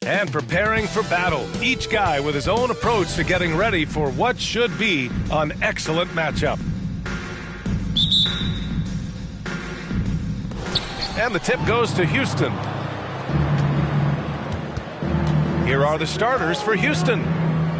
and preparing for battle. Each guy with his own approach to getting ready for what should be an excellent matchup. And the tip goes to Houston. Here are the starters for Houston.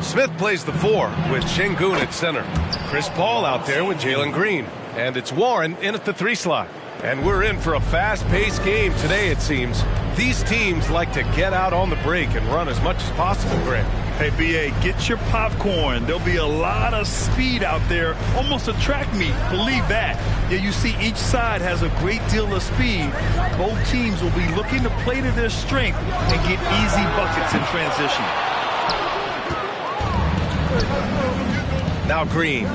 Smith plays the 4 with Şengün at center. Chris Paul out there with Jalen Green. And it's Warren in at the 3 slot. And we're in for a fast-paced game today, it seems. These teams like to get out on the break and run as much as possible, Grant. Hey, B.A., get your popcorn. There'll be a lot of speed out there, almost a track meet. Believe that. Yeah, you see each side has a great deal of speed. Both teams will be looking to play to their strength and get easy buckets in transition. Now Green,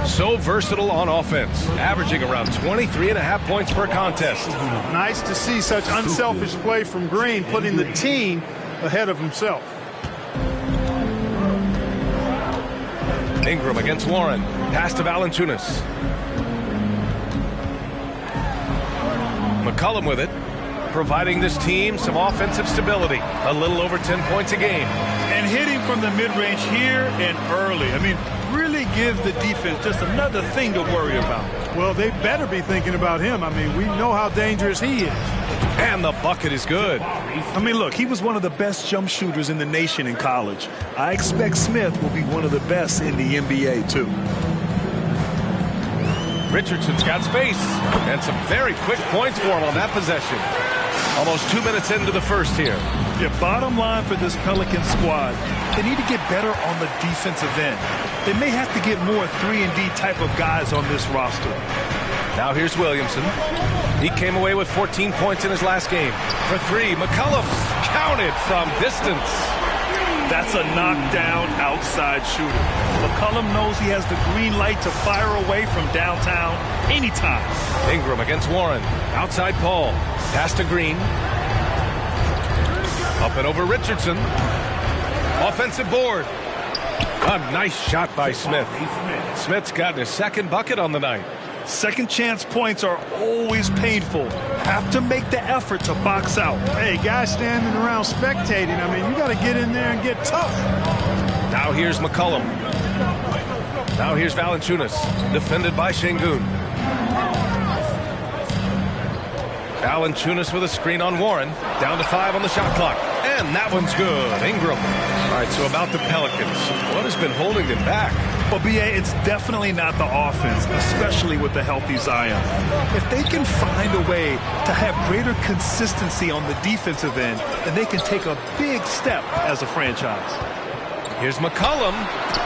so versatile on offense, averaging around 23.5 points per contest. Nice to see such unselfish play from Green, putting the team ahead of himself. Ingram against Warren. Pass to Valanciunas. McCollum with it, providing this team some offensive stability. A little over 10 points a game. And hitting from the mid-range here and early. I mean, really gives the defense just another thing to worry about. Well, they better be thinking about him. I mean, we know how dangerous he is. And the bucket is good. I mean, look, he was one of the best jump shooters in the nation in college. I expect Smith will be one of the best in the NBA, too. Richardson's got space. And some very quick points for him on that possession. Almost 2 minutes into the first here. Yeah, bottom line for this Pelican squad, they need to get better on the defensive end. They may have to get more 3-and-D type of guys on this roster. Now here's Williamson. He came away with 14 points in his last game. For 3, McCollum counted from distance. That's a knockdown outside shooter. McCollum knows he has the green light to fire away from downtown anytime. Ingram against Warren. Outside Paul. Pass to Green. Up and over Richardson. Offensive board. A nice shot by Smith. Smith's gotten his second bucket on the night. Second chance points are always painful. Have to make the effort to box out. Hey, guys standing around spectating, I mean, you got to get in there and get tough. Now here's McCollum. Now here's Valanciunas, defended by Şengün. Valanciunas with a screen on Warren. Down to 5 on the shot clock. And that one's good. Ingram. All right, so about the Pelicans. What has been holding them back? Well, B.A., it's definitely not the offense, especially with the healthy Zion. If they can find a way to have greater consistency on the defensive end, then they can take a big step as a franchise. Here's McCollum.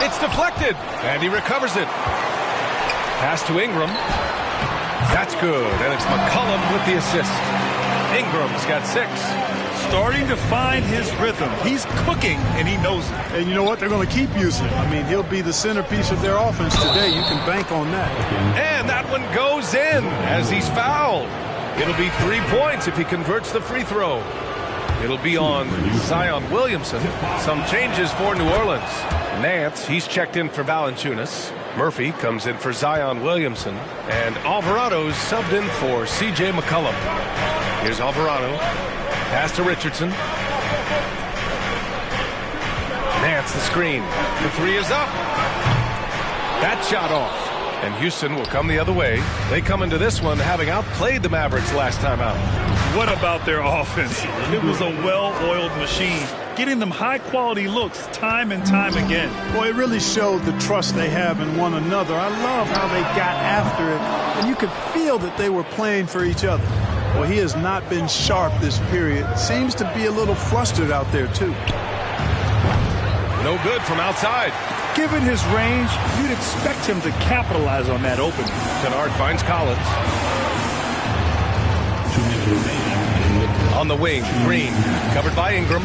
It's deflected. And he recovers it. Pass to Ingram. That's good. And it's McCollum with the assist. Ingram's got 6. Starting to find his rhythm. He's cooking, and he knows it. And you know what? They're going to keep using him. I mean, he'll be the centerpiece of their offense today. You can bank on that. And that one goes in as he's fouled. It'll be 3 points if he converts the free throw. It'll be on Zion Williamson. Some changes for New Orleans. Nance, he's checked in for Valanciunas. Murphy comes in for Zion Williamson. And Alvarado's subbed in for C.J. McCollum. Here's Alvarado. Pass to Richardson. Nance the screen. The 3 is up. That shot off. And Houston will come the other way. They come into this one having outplayed the Mavericks last time out. What about their offense? It was a well-oiled machine, getting them high-quality looks time and time again. Well, it really showed the trust they have in one another. I love how they got after it, and you could feel that they were playing for each other. Well, he has not been sharp this period. Seems to be a little flustered out there, too. No good from outside. Given his range, you'd expect him to capitalize on that opening. Kennard finds Collins. On the wing, Green, covered by Ingram.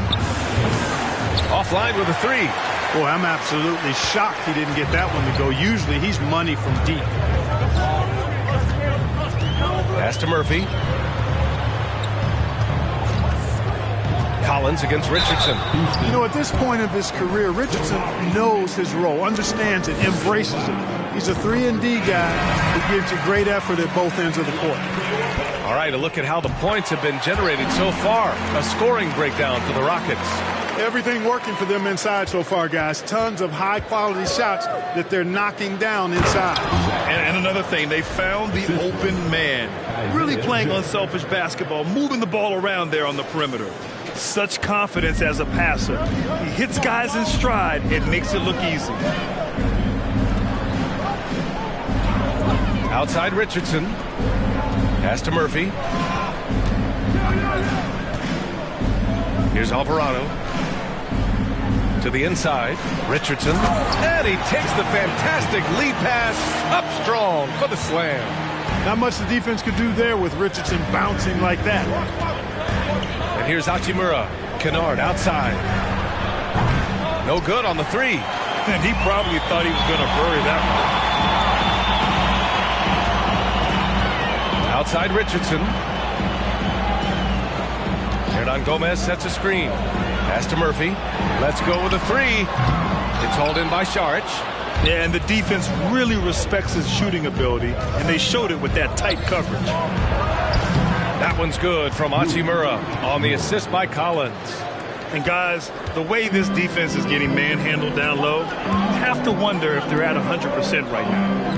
Offline with a 3. Boy, I'm absolutely shocked he didn't get that one to go. Usually he's money from deep. Pass to Murphy. Collins against Richardson. You know, at this point of his career, Richardson knows his role, understands it, embraces it. He's a 3-and-D guy who gives you great effort at both ends of the court. All right, a look at how the points have been generated so far. A scoring breakdown for the Rockets. Everything working for them inside so far, guys. Tons of high-quality shots that they're knocking down inside. And another thing, they found the open man. Really playing unselfish basketball, moving the ball around there on the perimeter. Such confidence as a passer. He hits guys in stride and makes it look easy. Outside Richardson. Pass to Murphy. Here's Alvarado. To the inside. Richardson. And he takes the fantastic lead pass up strong for the slam. Not much the defense could do there with Richardson bouncing like that. And here's Hachimura. Kennard outside. No good on the three. And he probably thought he was going to bury that one. Outside Richardson. Hernangomez sets a screen. Pass to Murphy. Let's go with a three. It's hauled in by Saric. Yeah, and the defense really respects his shooting ability, and they showed it with that tight coverage. That one's good from Hachimura on the assist by Collins. And guys, the way this defense is getting manhandled down low, you have to wonder if they're at 100% right now.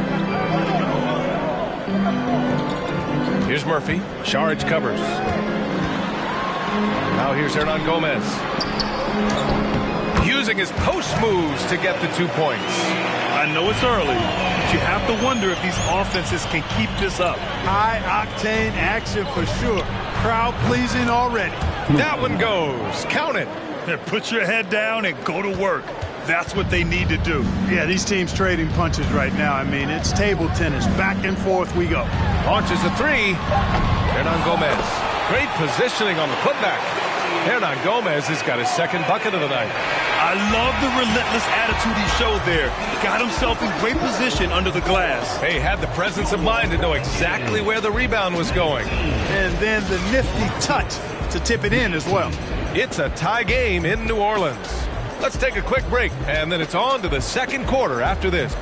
Here's Murphy. Saric covers. Now here's Hernangomez. Using his post moves to get the 2 points. I know it's early, but you have to wonder if these offenses can keep this up. High-octane action for sure. Crowd-pleasing already. That one goes. Count it. Put your head down and go to work. That's what they need to do. Yeah, these teams trading punches right now. I mean, it's table tennis. Back and forth we go. Launches a three. Hernangomez. Great positioning on the putback. Hernangomez has got his second bucket of the night. I love the relentless attitude he showed there. Got himself in great position under the glass. He had the presence of mind to know exactly where the rebound was going. And then the nifty touch to tip it in as well. It's a tie game in New Orleans. Let's take a quick break, and then it's on to the second quarter after this.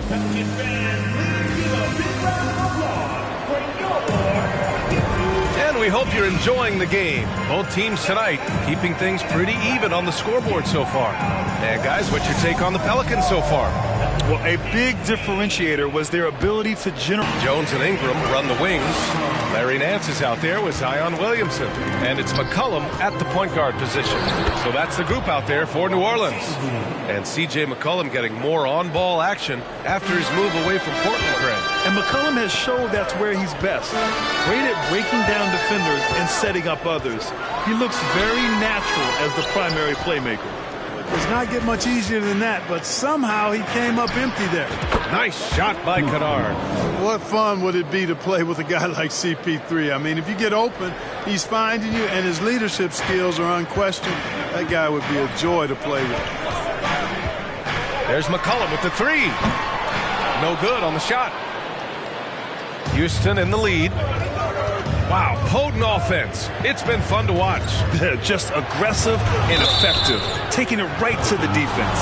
And we hope you're enjoying the game. Both teams tonight keeping things pretty even on the scoreboard so far. And guys, what's your take on the Pelicans so far? Well, a big differentiator was their ability to generate. Jones and Ingram run the wings. Larry Nance is out there with Zion Williamson. And it's McCollum at the point guard position. So that's the group out there for New Orleans. And C.J. McCollum getting more on-ball action after his move away from Portland, Greg. And McCollum has showed that's where he's best. Great at breaking down defenders and setting up others. He looks very natural as the primary playmaker. Does not get much easier than that, but somehow he came up empty there. Nice shot by Kennard. What fun would it be to play with a guy like CP3? I mean, if you get open, he's finding you, and his leadership skills are unquestioned. That guy would be a joy to play with. There's McCollum with the three. No good on the shot. Houston in the lead. Wow, potent offense. It's been fun to watch. Just aggressive and effective, taking it right to the defense.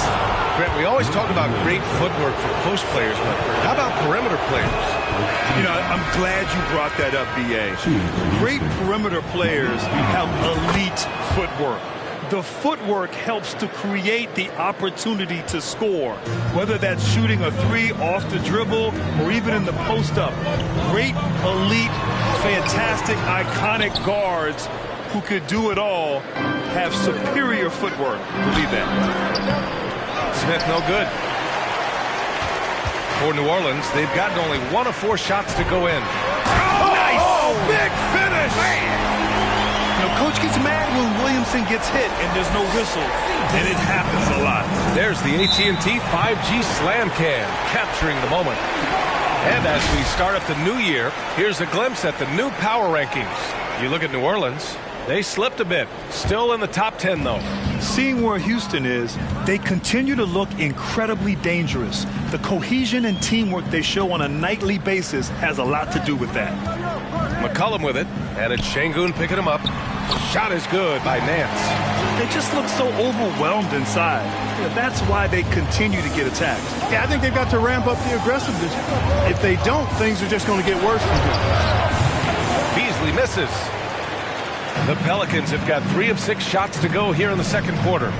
Grant, we always talk about great footwork for post players, but how about perimeter players? You know, I'm glad you brought that up, B.A. Great perimeter players have elite footwork. The footwork helps to create the opportunity to score, whether that's shooting a three off the dribble or even in the post-up. Great, elite, fantastic, iconic guards who could do it all have superior footwork. Believe that. Smith, no good. For New Orleans, they've gotten only 1 of 4 shots to go in. Oh, nice! Oh, big finish! Man. Coach gets mad when Williamson gets hit and there's no whistle, and it happens a lot. There's the AT&T 5G Slam Cam, capturing the moment. And as we start up the new year, here's a glimpse at the new power rankings. You look at New Orleans, they slipped a bit. Still in the top 10, though. Seeing where Houston is, they continue to look incredibly dangerous. The cohesion and teamwork they show on a nightly basis has a lot to do with that. McCollum with it, and it's Şengün picking him up. Shot is good by Nance. They just look so overwhelmed inside. Yeah, that's why they continue to get attacked. Yeah, I think they've got to ramp up the aggressiveness. If they don't, things are just going to get worse from here. Beasley misses. The Pelicans have got 3 of 6 shots to go here in the second quarter.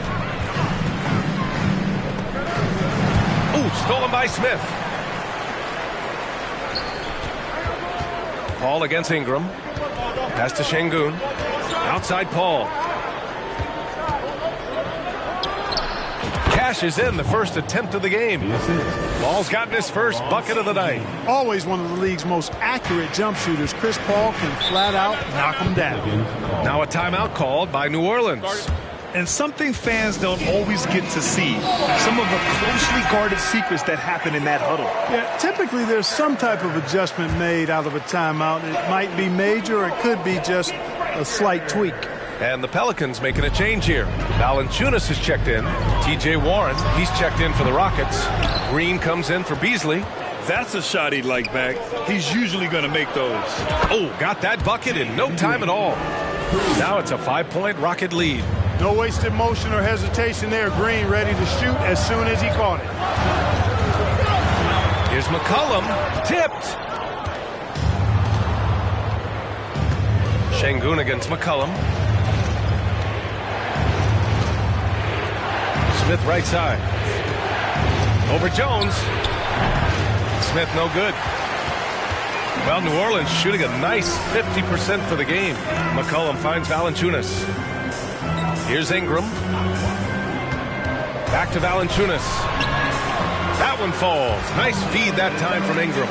stolen by Smith. Paul against Ingram. Pass to Şengün. Outside Paul. Cashes in the first attempt of the game. Paul's gotten his first bucket of the night. Always one of the league's most accurate jump shooters. Chris Paul can flat out knock him down. Now a timeout called by New Orleans. And something fans don't always get to see. Some of the closely guarded secrets that happen in that huddle. Yeah, typically there's some type of adjustment made out of a timeout. It might be major, or it could be just a slight tweak. And the Pelicans making a change here. Valanciunas has checked in. T.J. Warren, he's checked in for the Rockets. Green comes in for Beasley. That's a shot he'd like back. He's usually going to make those. Oh, got that bucket in no time at all. Now it's a 5-point Rocket lead. No wasted motion or hesitation there. Green ready to shoot as soon as he caught it. Here's McCollum, tipped. Şengün against McCollum. Smith right side. Over Jones. Smith no good. Well, New Orleans shooting a nice 50% for the game. McCollum finds Valanciunas. Here's Ingram. Back to Valanciunas. That one falls. Nice feed that time from Ingram.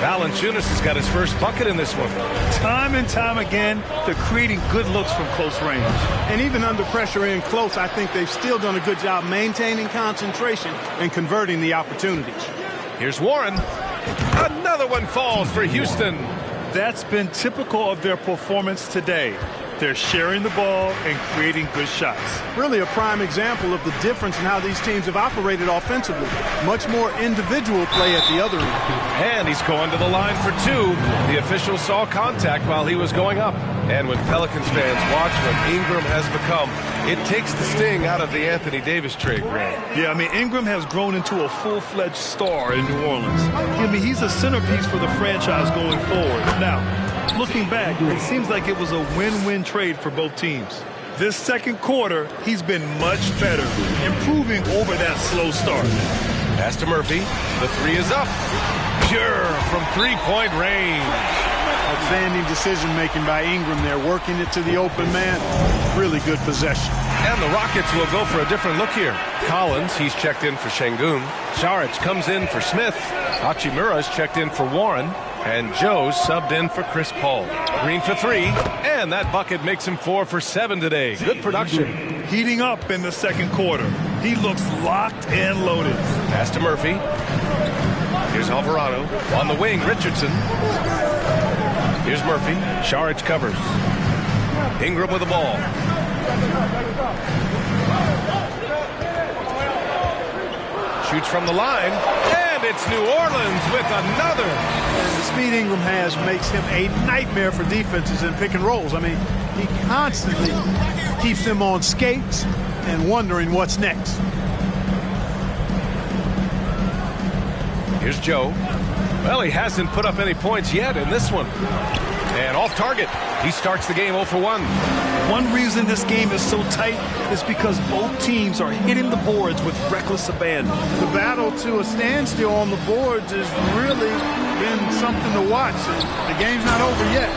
Valanciunas has got his first bucket in this one. Time and time again, they're creating good looks from close range. And even under pressure in close, I think they've still done a good job maintaining concentration and converting the opportunities. Here's Warren. Another one falls for Houston. That's been typical of their performance today. They're sharing the ball and creating good shots. Really a prime example of the difference in how these teams have operated offensively. Much more individual play at the other end. And he's going to the line for two. The official saw contact while he was going up. And when Pelicans fans watch what Ingram has become, it takes the sting out of the Anthony Davis trade, Grant. Yeah, I mean, Ingram has grown into a full-fledged star in New Orleans. I mean, he's a centerpiece for the franchise going forward. Now, looking back, it seems like it was a win-win trade for both teams. This second quarter, he's been much better, improving over that slow start. Pass to Murphy. The three is up. Pure from three-point range. Outstanding decision-making by Ingram there, working it to the open man. Really good possession. And the Rockets will go for a different look here. Collins, he's checked in for Şengün. Saric comes in for Smith. Hachimura's checked in for Warren. And Joe's subbed in for Chris Paul. Green for three. And that bucket makes him 4 for 7 today. Good production. Heating up in the second quarter. He looks locked and loaded. Pass to Murphy. Here's Alvarado. On the wing, Richardson. Here's Murphy. Saric covers. Ingram with the ball. Shoots from the line. And it's New Orleans with another. And the speed Ingram has makes him a nightmare for defenses in pick and rolls. I mean, he constantly keeps them on skates and wondering what's next. Here's Joe. Well, he hasn't put up any points yet in this one. And off target. He starts the game 0 for 1. One reason this game is so tight is because both teams are hitting the boards with reckless abandon. The battle to a standstill on the boards has really been something to watch. The game's not over yet.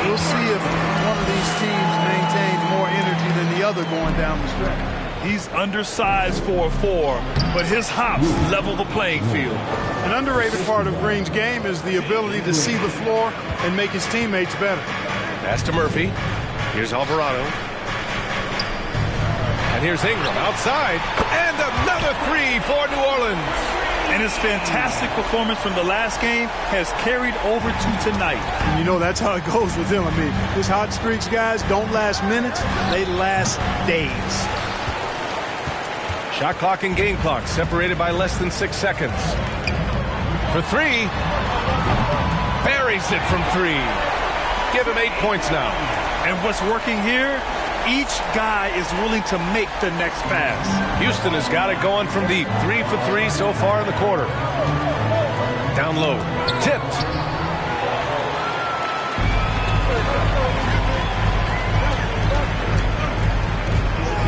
We'll see if one of these teams maintains more energy than the other going down the stretch. He's undersized for a 4, but his hops level the playing field. An underrated part of Green's game is the ability to see the floor and make his teammates better. Pass to Murphy. Here's Alvarado. And here's Ingram outside. And another three for New Orleans. And his fantastic performance from the last game has carried over to tonight. And you know, that's how it goes with him. I mean, his hot streaks, guys, don't last minutes. They last days. Shot clock and game clock separated by less than 6 seconds. For three. Buries it from three. Give him 8 points now. And what's working here? Each guy is willing to make the next pass. Houston has got it going from deep. 3 for 3 so far in the quarter. Down low. Tipped.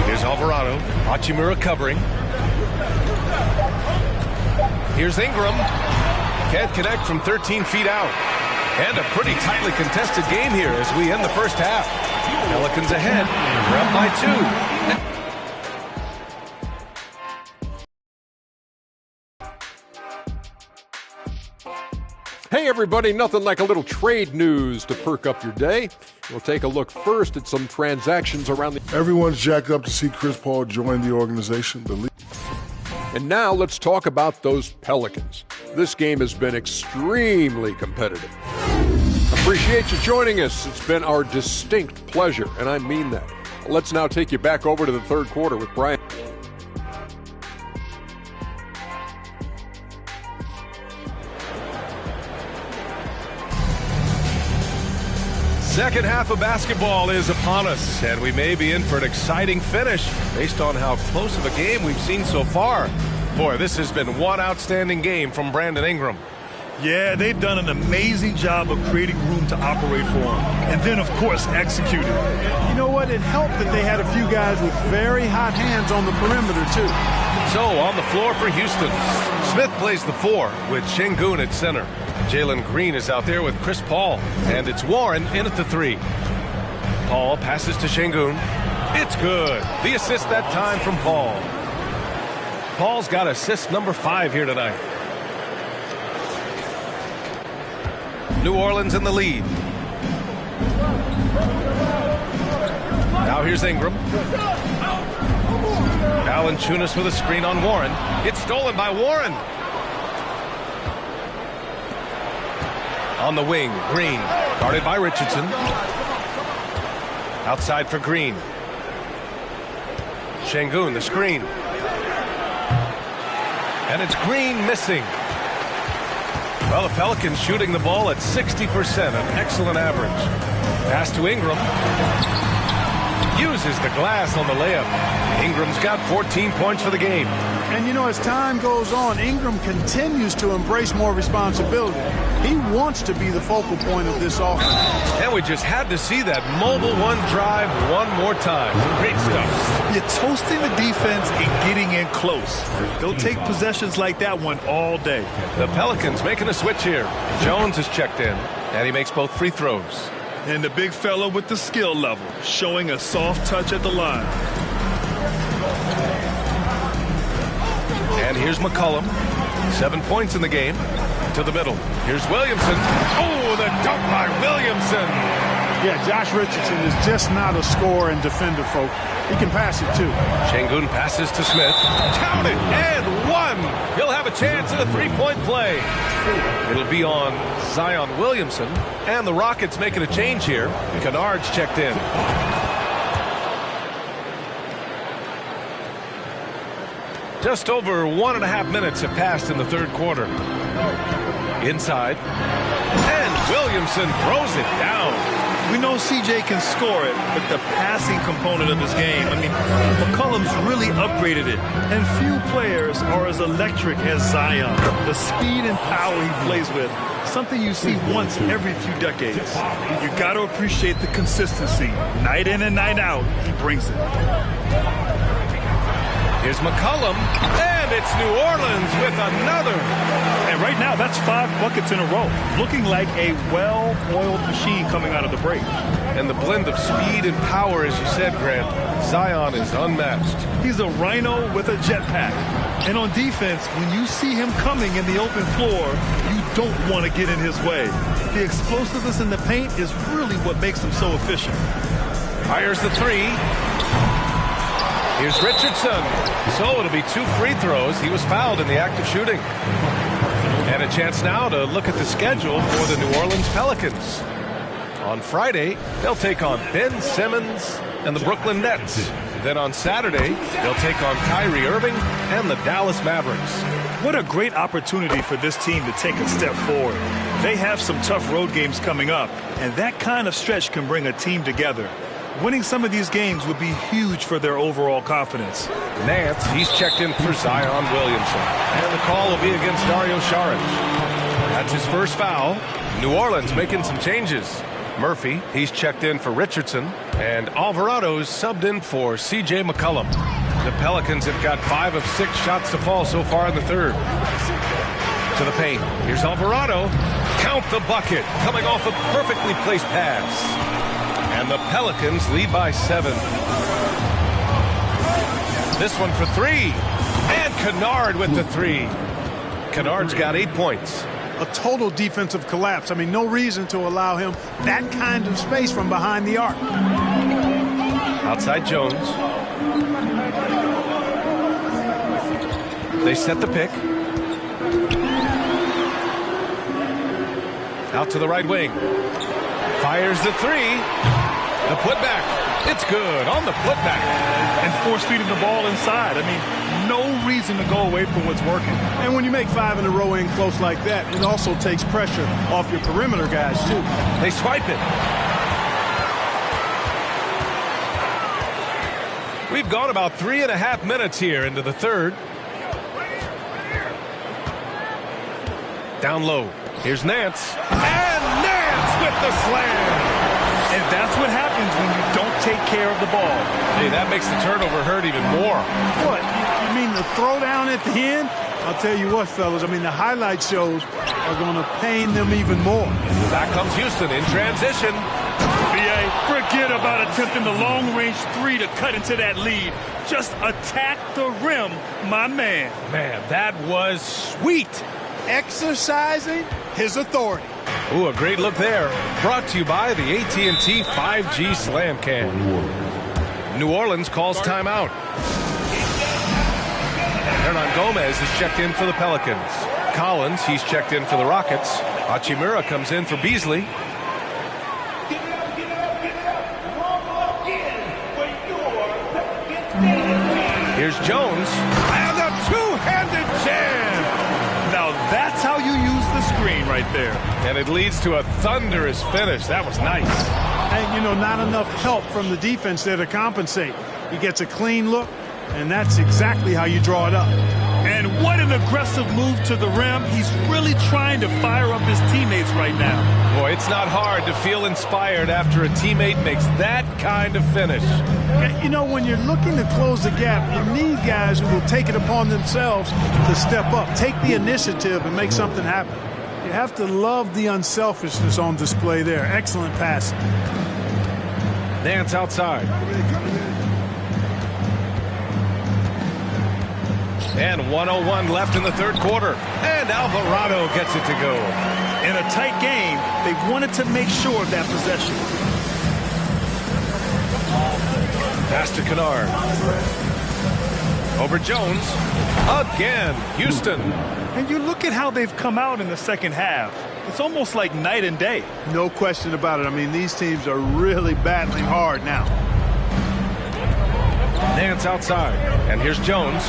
Here's Alvarado. Hachimura covering. Here's Ingram. Can't connect from 13 feet out. And a pretty tightly contested game here as we end the first half. Pelicans ahead. We're up by 2. Hey everybody, nothing like a little trade news to perk up your day. We'll take a look first at some transactions around the... Everyone's jacked up to see Chris Paul join the organization. And now let's talk about those Pelicans. This game has been extremely competitive. Appreciate you joining us. It's been our distinct pleasure, and I mean that. Let's now take you back over to the third quarter with Brian. Second half of basketball is upon us, and we may be in for an exciting finish based on how close of a game we've seen so far. Boy, this has been one outstanding game from Brandon Ingram. Yeah, they've done an amazing job of creating room to operate for him, and then, of course, executing. You know what? It helped that they had a few guys with very hot hands on the perimeter, too. So, on the floor for Houston, Smith plays the 4 with Şengün at center. Jalen Green is out there with Chris Paul, and it's Warren in at the 3. Paul passes to Şengün. It's good. The assist that time from Paul. Paul's got assist number 5 here tonight. New Orleans in the lead. Now here's Ingram. Valanciunas with a screen on Warren. It's stolen by Warren. On the wing, Green, guarded by Richardson. Outside for Green. Şengün, the screen. And it's Green missing. Well, the Pelicans shooting the ball at 60%, an excellent average. Pass to Ingram. Uses the glass on the layup. Ingram's got 14 points for the game. And, you know, as time goes on, Ingram continues to embrace more responsibility. He wants to be the focal point of this offense. And we just had to see that mobile one drive one more time. Great stuff. You're toasting the defense and getting in close. They'll take possessions like that one all day. The Pelicans making a switch here. Jones is checked in, and he makes both free throws. And the big fella with the skill level, showing a soft touch at the line. And here's McCollum. 7 points in the game. To the middle. Here's Williamson. Oh, the dunk by Williamson. Yeah, Josh Richardson is just not a scorer and defender, folks. He can pass it, too. Şengün passes to Smith. Count it, and 1. He'll have a chance at a three-point play. It'll be on Zion Williamson. And the Rockets making a change here. Kennard's checked in. Just over 1.5 minutes have passed in the third quarter. Inside. And Williamson throws it down. We know CJ can score it, but the passing component of his game, I mean, McCollum's really upgraded it. And few players are as electric as Zion. The speed and power he plays with, something you see once every few decades. You got to appreciate the consistency. Night in and night out, he brings it. Here's McCollum, and it's New Orleans with another. And right now, that's 5 buckets in a row. Looking like a well-oiled machine coming out of the break. And the blend of speed and power, as you said, Grant, Zion is unmatched. He's a rhino with a jetpack. And on defense, when you see him coming in the open floor, you don't want to get in his way. The explosiveness in the paint is really what makes him so efficient. Fires the 3. Here's Richardson. So it'll be 2 free throws. He was fouled in the act of shooting. And a chance now to look at the schedule for the New Orleans Pelicans. On Friday, they'll take on Ben Simmons and the Brooklyn Nets. Then on Saturday, they'll take on Kyrie Irving and the Dallas Mavericks. What a great opportunity for this team to take a step forward. They have some tough road games coming up, and that kind of stretch can bring a team together. Winning some of these games would be huge for their overall confidence. Nance, he's checked in for Zion Williamson. And the call will be against Dario Saric. That's his first foul. New Orleans making some changes. Murphy, he's checked in for Richardson. And Alvarado's subbed in for C.J. McCollum. The Pelicans have got 5 of 6 shots to fall so far in the third. To the paint. Here's Alvarado. Count the bucket. Coming off a perfectly placed pass. And the Pelicans lead by 7. This one for 3. And Kennard with the 3. Kennard's got 8 points. A total defensive collapse. I mean, no reason to allow him that kind of space from behind the arc. Outside Jones. They set the pick. Out to the right wing. Fires the 3. The putback. It's good on the putback. And force feeding the ball inside. I mean, no reason to go away from what's working. And when you make 5 in a row in close like that, it also takes pressure off your perimeter guys, too. They swipe it. We've gone about 3.5 minutes here into the third. Down low. Here's Nance. And Nance with the slam. And that's what happens when you don't take care of the ball. Hey, that makes the turnover hurt even more. What? You mean the throwdown at the end? I'll tell you what, fellas. I mean, the highlight shows are going to pain them even more. Back comes Houston in transition. BA, forget about attempting the long-range 3 to cut into that lead. Just attack the rim, my man. Man, that was sweet. Exercising his authority. Ooh, a great look there. Brought to you by the AT&T 5G Slam Cam. New Orleans calls timeout. Hernan Gomez is checked in for the Pelicans. Collins, he's checked in for the Rockets. Hachimura comes in for Beasley. Here's Jones. And a two-handed jam. Now that's how you use the screen right there. And it leads to a thunderous finish. That was nice. And, you know, not enough help from the defense there to compensate. He gets a clean look, and that's exactly how you draw it up. And what an aggressive move to the rim. He's really trying to fire up his teammates right now. Boy, it's not hard to feel inspired after a teammate makes that kind of finish. You know, when you're looking to close the gap, you need guys who will take it upon themselves to step up, take the initiative, and make something happen. You have to love the unselfishness on display there. Excellent passing. Nance outside. And 1:01 left in the third quarter. And Alvarado gets it to go. In a tight game, they wanted to make sure of that possession. Pass to Kennard. Over Jones. Again, Houston. And you look at how they've come out in the second half. It's almost like night and day. No question about it. I mean, these teams are really battling hard now. Nance outside. And here's Jones.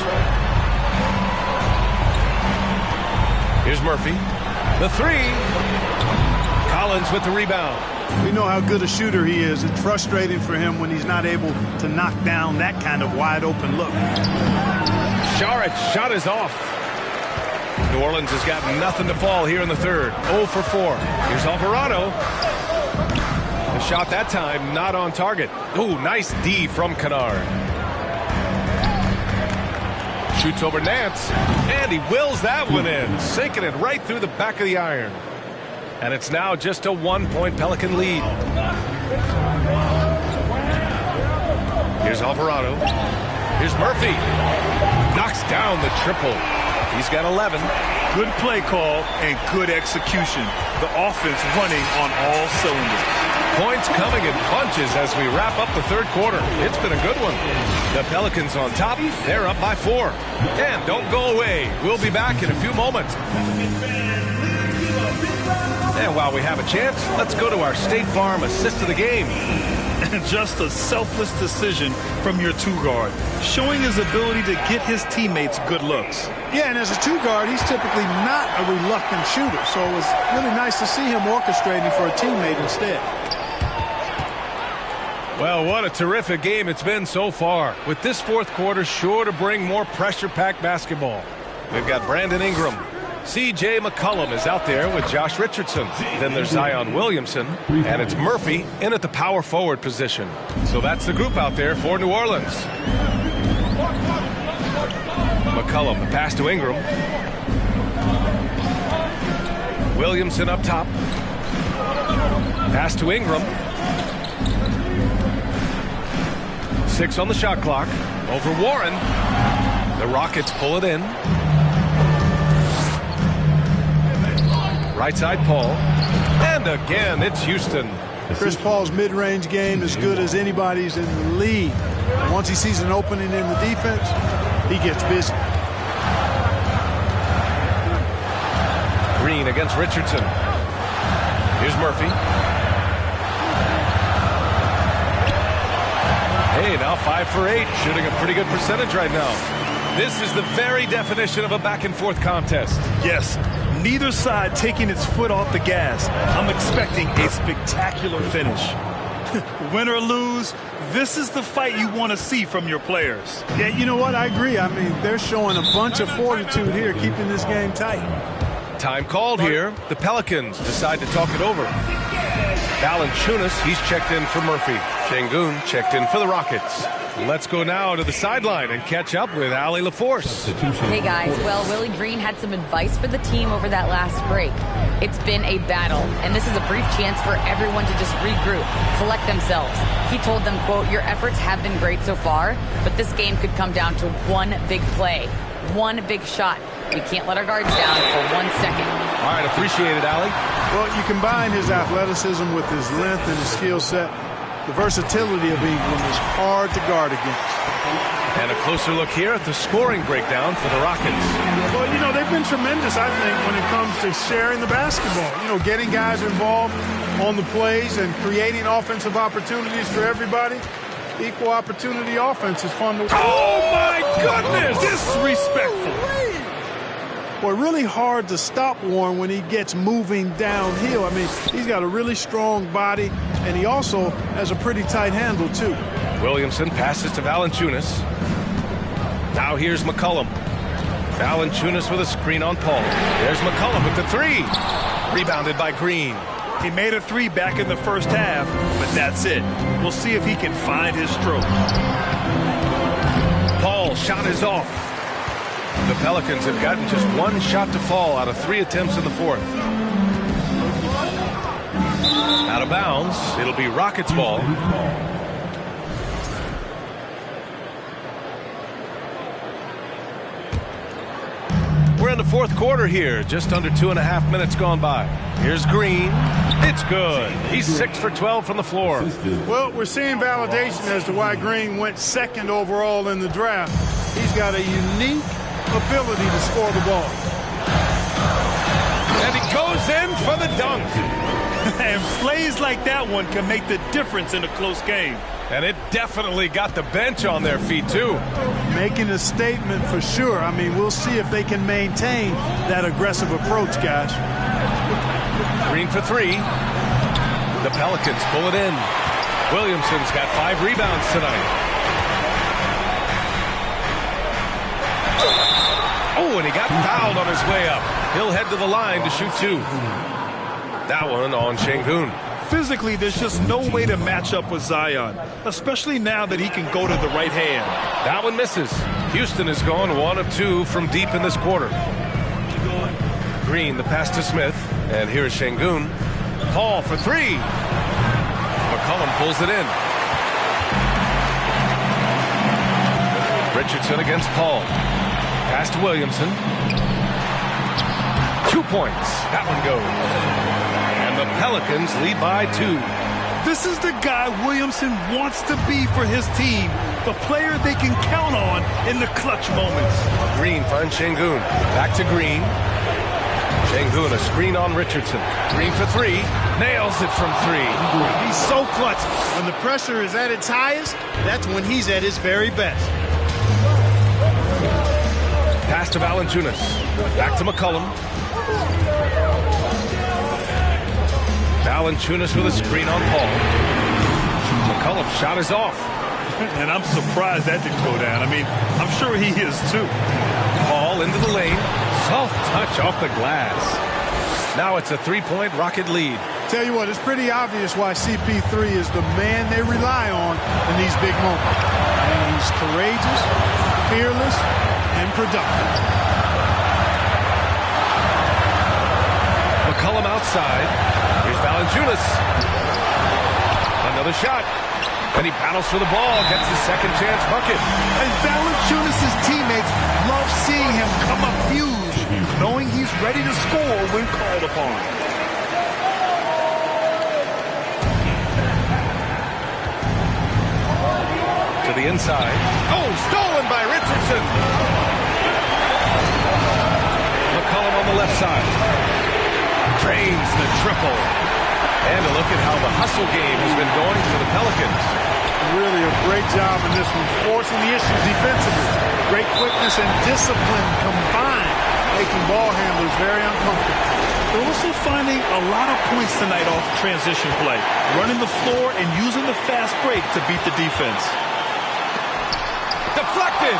Here's Murphy. The 3. Collins with the rebound. We know how good a shooter he is. It's frustrating for him when he's not able to knock down that kind of wide open look. Sharic's shot is off. New Orleans has got nothing to fall here in the third. 0 for 4. Here's Alvarado. The shot that time not on target. Ooh, nice D from Kennard. Shoots over Nance, and he wills that one in, sinking it right through the back of the iron. And it's now just a 1-point Pelican lead. Here's Alvarado. Here's Murphy. Knocks down the triple. He's got 11. Good play call and good execution. The offense running on all cylinders. Points coming in bunches as we wrap up the third quarter. It's been a good one. The Pelicans on top. They're up by 4. And don't go away. We'll be back in a few moments. And while we have a chance, let's go to our State Farm assist of the game. Just a selfless decision from your 2-guard, showing his ability to get his teammates good looks. Yeah, and as a 2-guard, he's typically not a reluctant shooter, so it was really nice to see him orchestrating for a teammate instead. Well, what a terrific game it's been so far, with this fourth quarter sure to bring more pressure-packed basketball. We've got Brandon Ingram. C.J. McCollum is out there with Josh Richardson. Then there's Zion Williamson, and it's Murphy in at the power forward position. So that's the group out there for New Orleans. McCollum, the pass to Ingram. Williamson up top. Pass to Ingram. 6 on the shot clock. Over Warren. The Rockets pull it in. Right side, Paul. And again, it's Houston. Chris Paul's mid-range game is good as anybody's in the league. And once he sees an opening in the defense, he gets busy. Green against Richardson. Here's Murphy. Hey, now 5 for 8, shooting a pretty good percentage right now. This is the very definition of a back-and-forth contest. Yes, neither side taking its foot off the gas. I'm expecting a spectacular finish. Win or lose, this is the fight you want to see from your players. Yeah, you know what? I agree. I mean, they're showing a bunch of fortitude here, keeping this game tight. Time called here. The Pelicans decide to talk it over. Valanciunas, he's checked in for Murphy. Şengün checked in for the Rockets. Let's go now to the sideline and catch up with Allie LaForce. Hey guys, well, Willie Green had some advice for the team over that last break. It's been a battle, and this is a brief chance for everyone to just regroup, collect themselves. He told them, quote, "Your efforts have been great so far, but this game could come down to one big play, one big shot. We can't let our guards down for 1 second." All right, appreciate it, Allie. Well, you combine his athleticism with his length and his skill set. The versatility of Ingram is hard to guard against. And a closer look here at the scoring breakdown for the Rockets. Well, you know, they've been tremendous, I think, when it comes to sharing the basketball. You know, getting guys involved on the plays and creating offensive opportunities for everybody. Equal opportunity offense is fun to watch. Oh, my goodness! Disrespectful. Boy, really hard to stop Warren when he gets moving downhill. I mean, he's got a really strong body, and he also has a pretty tight handle, too. Williamson passes to Valanciunas. Now here's McCollum. Valanciunas with a screen on Paul. There's McCollum with the 3. Rebounded by Green. He made a 3 back in the first half, but that's it. We'll see if he can find his stroke. Paul, shot is off. The Pelicans have gotten just 1 shot to fall out of 3 attempts in the 4th. Out of bounds. It'll be Rockets ball. We're in the 4th quarter here. Just under 2.5 minutes gone by. Here's Green. It's good. He's 6 for 12 from the floor. Well, we're seeing validation as to why Green went 2nd overall in the draft. He's got a unique ability to score the ball. And he goes in for the dunk. And plays like that one can make the difference in a close game. And it definitely got the bench on their feet, too. Making a statement for sure. I mean, we'll see if they can maintain that aggressive approach, guys. Green for 3. The Pelicans pull it in. Williamson's got 5 rebounds tonight. Oh, and he got fouled on his way up. He'll head to the line to shoot 2. That one on Şengün. Physically, there's just no way to match up with Zion, especially now that he can go to the right hand. That one misses. Houston has gone 1 of 2 from deep in this quarter. Green, the pass to Smith. And here's Şengün. Paul for 3. McCollum pulls it in. Richardson against Paul. Pass to Williamson. 2 points. That one goes. And the Pelicans lead by 2. This is the guy Williamson wants to be for his team. The player they can count on in the clutch moments. Green finds Şengün. Back to Green. Şengün, a screen on Richardson. Green for 3. Nails it from 3. He's so clutch. When the pressure is at its highest, that's when he's at his very best. Pass to Valanciunas. Back to McCollum. Valanciunas with a screen on Paul. McCollum's shot is off. And I'm surprised that didn't go down. I mean, I'm sure he is too. Paul into the lane. Soft touch off the glass. Now it's a 3-point Rocket lead. Tell you what, it's pretty obvious why CP3 is the man they rely on in these big moments. I mean, he's courageous, fearless, and productive. McCollum outside. Here's Valanciunas. Another shot. And he battles for the ball, gets his second chance bucket. And Valanciunas' teammates love seeing him come up huge, knowing he's ready to score when called upon. To the inside. Oh, stolen by Richardson. McCollum on the left side. Cranes the triple. And a look at how the hustle game has been going for the Pelicans. Really a great job in this one, forcing the issue defensively. Great quickness and discipline combined, making ball handlers very uncomfortable. They're also finding a lot of points tonight off transition play, running the floor and using the fast break to beat the defense. Deflected!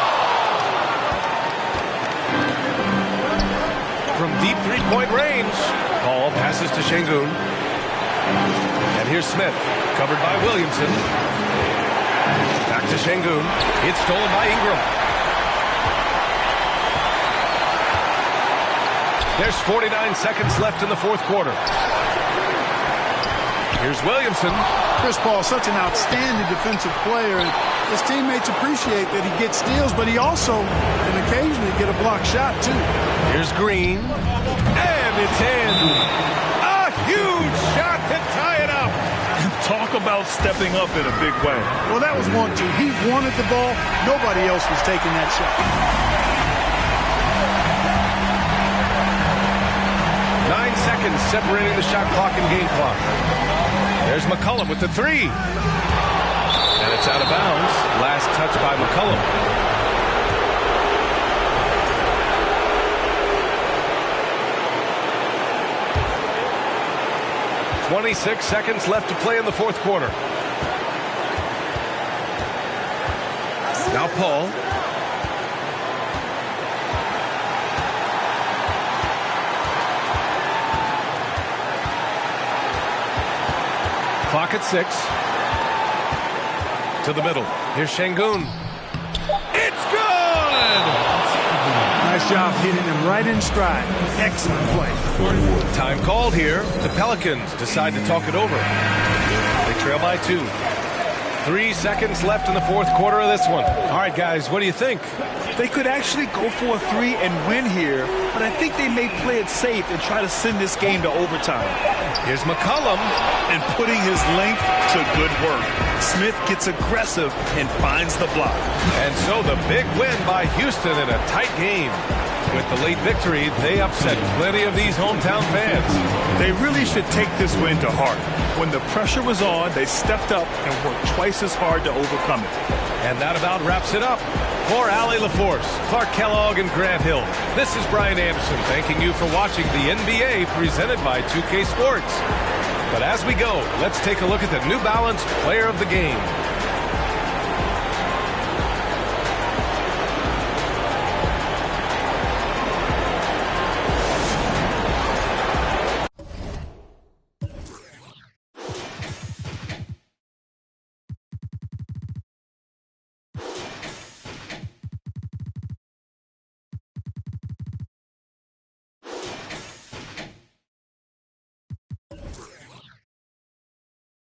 From deep three-point range, Paul passes to Şengün. And here's Smith, covered by Williamson. Back to Şengün. It's stolen by Ingram. There's 49 seconds left in the fourth quarter. Here's Williamson. Chris Paul, such an outstanding defensive player, and his teammates appreciate that he gets steals, but he also can occasionally get a block shot, too. Here's Green. And it's in. A huge shot to tie it up. Talk about stepping up in a big way. Well, that was 1-2. He wanted the ball. Nobody else was taking that shot. 9 seconds separating the shot clock and game clock. There's McCollum with the three. And it's out of bounds. Last touch by McCollum. .26 seconds left to play in the fourth quarter. Now Paul. Clock at 6. To the middle. Here's Şengün. It's good! Nice job hitting him right in stride. Excellent play. Time called here. The Pelicans decide to talk it over. They trail by 2. 3 seconds left in the fourth quarter of this one. All right, guys, what do you think? They could actually go for a three and win here, but I think they may play it safe and try to send this game to overtime. Here's McCollum. And putting his length to good work. Smith gets aggressive and finds the block. And so the big win by Houston in a tight game. With the late victory, they upset plenty of these hometown fans. They really should take this win to heart. When the pressure was on, they stepped up and worked twice as hard to overcome it. And that about wraps it up. For Allie LaForce, Clark Kellogg, and Grant Hill, this is Brian Anderson thanking you for watching the NBA presented by 2K Sports. But as we go, let's take a look at the New Balance Player of the Game.